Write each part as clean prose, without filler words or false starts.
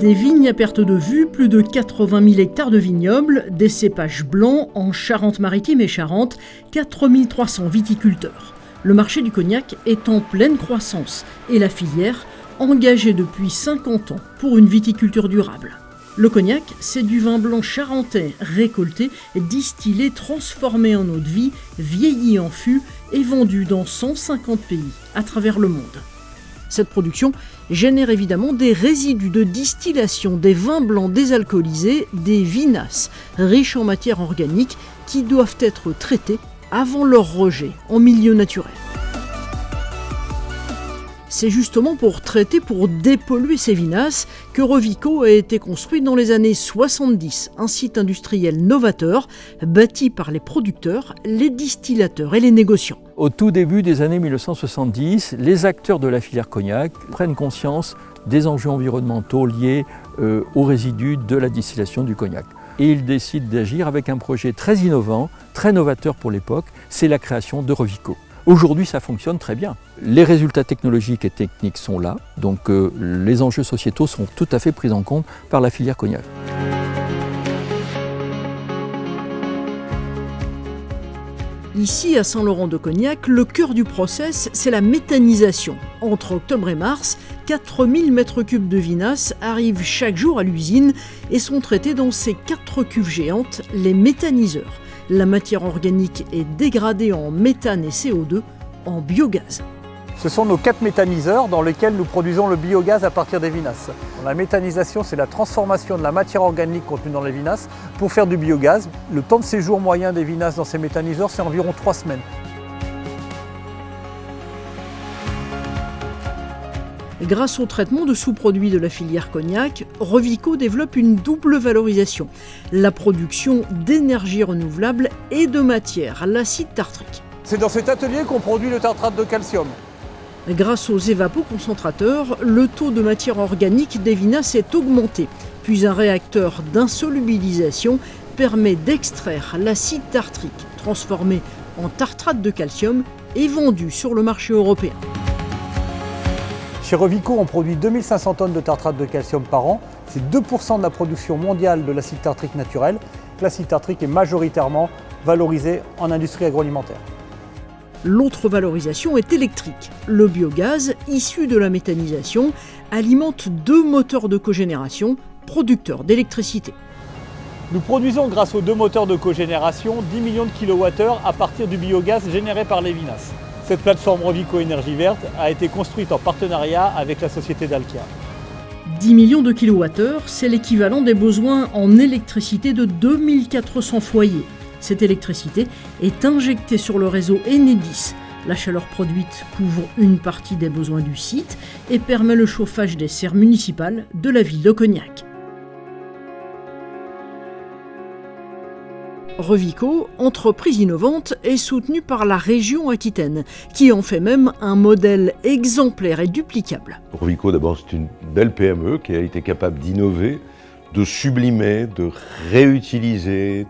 Des vignes à perte de vue, plus de 80 000 hectares de vignobles, des cépages blancs en Charente-Maritime et Charente, 4 300 viticulteurs. Le marché du cognac est en pleine croissance et la filière engagée depuis 50 ans pour une viticulture durable. Le cognac, c'est du vin blanc charentais récolté, distillé, transformé en eau de vie, vieilli en fût et vendu dans 150 pays à travers le monde. Cette production génère évidemment des résidus de distillation des vins blancs désalcoolisés, des vinasses, riches en matières organiques qui doivent être traités avant leur rejet en milieu naturel. C'est justement pour traiter, pour dépolluer ces vinasses que Revico a été construit dans les années 70, un site industriel novateur bâti par les producteurs, les distillateurs et les négociants. Au tout début des années 1970, les acteurs de la filière cognac prennent conscience des enjeux environnementaux liés aux résidus de la distillation du cognac. Et ils décident d'agir avec un projet très innovant, très novateur pour l'époque, c'est la création de Revico. Aujourd'hui, ça fonctionne très bien. Les résultats technologiques et techniques sont là, donc les enjeux sociétaux sont tout à fait pris en compte par la filière cognac. Ici, à Saint-Laurent-de-Cognac, le cœur du process, c'est la méthanisation. Entre octobre et mars, 4000 m3 de vinasse arrivent chaque jour à l'usine et sont traités dans ces 4 cuves géantes, les méthaniseurs. La matière organique est dégradée en méthane et CO2 en biogaz. Ce sont nos 4 méthaniseurs dans lesquels nous produisons le biogaz à partir des vinasses. La méthanisation, c'est la transformation de la matière organique contenue dans les vinasses pour faire du biogaz. Le temps de séjour moyen des vinasses dans ces méthaniseurs, c'est environ 3 semaines. Grâce au traitement de sous-produits de la filière cognac, Revico développe une double valorisation. La production d'énergie renouvelable et de matière, l'acide tartrique. C'est dans cet atelier qu'on produit le tartrate de calcium. Grâce aux évapoconcentrateurs, le taux de matière organique des vinasses est augmenté. Puis un réacteur d'insolubilisation permet d'extraire l'acide tartrique, transformé en tartrate de calcium et vendu sur le marché européen. Chez Revico, on produit 2500 tonnes de tartrate de calcium par an. C'est 2% de la production mondiale de l'acide tartrique naturel. L'acide tartrique est majoritairement valorisé en industrie agroalimentaire. L'autre valorisation est électrique. Le biogaz, issu de la méthanisation, alimente 2 moteurs de cogénération, producteurs d'électricité. Nous produisons grâce aux 2 moteurs de cogénération 10 millions de kWh à partir du biogaz généré par les vinasses. Cette plateforme Revico Énergie Verte a été construite en partenariat avec la société Dalkia. 10 millions de kilowattheures, c'est l'équivalent des besoins en électricité de 2400 foyers. Cette électricité est injectée sur le réseau Enedis. La chaleur produite couvre une partie des besoins du site et permet le chauffage des serres municipales de la ville de Cognac. Revico, entreprise innovante, est soutenue par la région Aquitaine, qui en fait même un modèle exemplaire et duplicable. Revico, d'abord, c'est une belle PME qui a été capable d'innover, de sublimer, de réutiliser,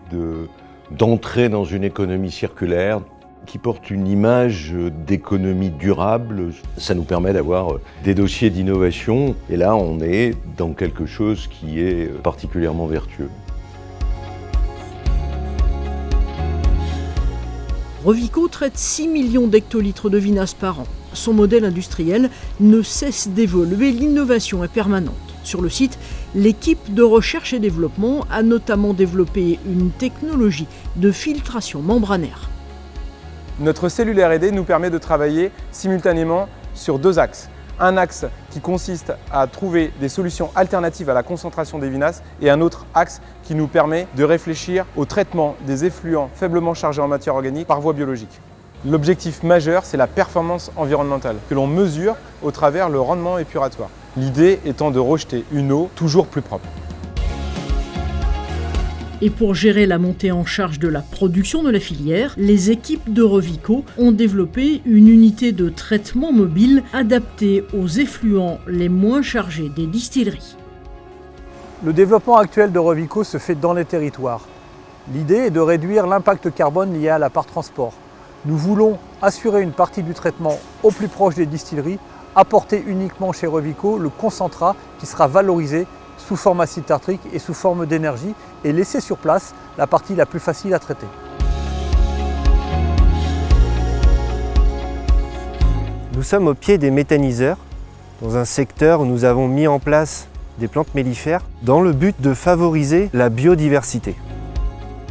d'entrer dans une économie circulaire qui porte une image d'économie durable. Ça nous permet d'avoir des dossiers d'innovation et là, on est dans quelque chose qui est particulièrement vertueux. Revico traite 6 millions d'hectolitres de vinasse par an. Son modèle industriel ne cesse d'évoluer, l'innovation est permanente. Sur le site, l'équipe de recherche et développement a notamment développé une technologie de filtration membranaire. Notre cellule R&D nous permet de travailler simultanément sur 2 axes. Un axe qui consiste à trouver des solutions alternatives à la concentration des vinasses et un autre axe qui nous permet de réfléchir au traitement des effluents faiblement chargés en matière organique par voie biologique. L'objectif majeur, c'est la performance environnementale que l'on mesure au travers le rendement épuratoire. L'idée étant de rejeter une eau toujours plus propre. Et pour gérer la montée en charge de la production de la filière, les équipes de Revico ont développé une unité de traitement mobile adaptée aux effluents les moins chargés des distilleries. Le développement actuel de Revico se fait dans les territoires. L'idée est de réduire l'impact carbone lié à la part transport. Nous voulons assurer une partie du traitement au plus proche des distilleries, apporter uniquement chez Revico le concentrat qui sera valorisé sous forme acide tartrique et sous forme d'énergie et laisser sur place la partie la plus facile à traiter. Nous sommes au pied des méthaniseurs, dans un secteur où nous avons mis en place des plantes mellifères dans le but de favoriser la biodiversité.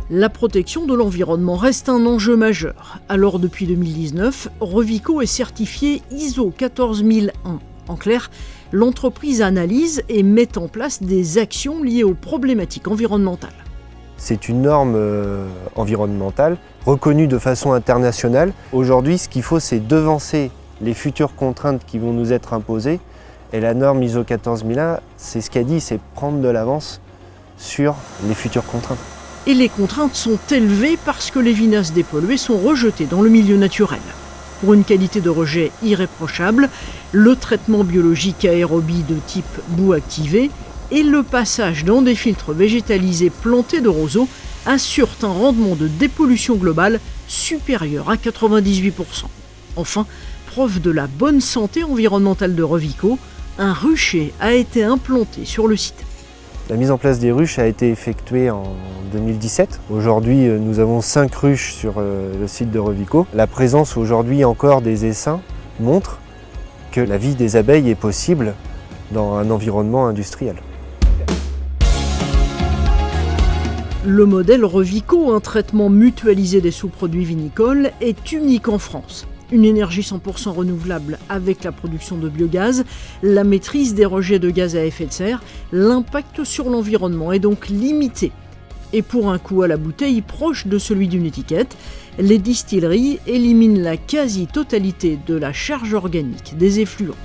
La protection de l'environnement reste un enjeu majeur. Alors depuis 2019, Revico est certifié ISO 14001. En clair, l'entreprise analyse et met en place des actions liées aux problématiques environnementales. C'est une norme environnementale reconnue de façon internationale. Aujourd'hui, ce qu'il faut, c'est devancer les futures contraintes qui vont nous être imposées. Et la norme ISO 14001, c'est ce qu'elle dit, c'est prendre de l'avance sur les futures contraintes. Et les contraintes sont élevées parce que les vinasses dépolluées sont rejetées dans le milieu naturel. Pour une qualité de rejet irréprochable, le traitement biologique aérobie de type boue activée et le passage dans des filtres végétalisés plantés de roseaux assurent un rendement de dépollution globale supérieur à 98%. Enfin, preuve de la bonne santé environnementale de Revico, un rucher a été implanté sur le site. La mise en place des ruches a été effectuée en 2017. Aujourd'hui, nous avons 5 ruches sur le site de Revico. La présence aujourd'hui encore des essaims montre que la vie des abeilles est possible dans un environnement industriel. Le modèle Revico, un traitement mutualisé des sous-produits vinicoles, est unique en France. Une énergie 100% renouvelable avec la production de biogaz, la maîtrise des rejets de gaz à effet de serre, l'impact sur l'environnement est donc limité. Et pour un coût à la bouteille proche de celui d'une étiquette, les distilleries éliminent la quasi-totalité de la charge organique des effluents.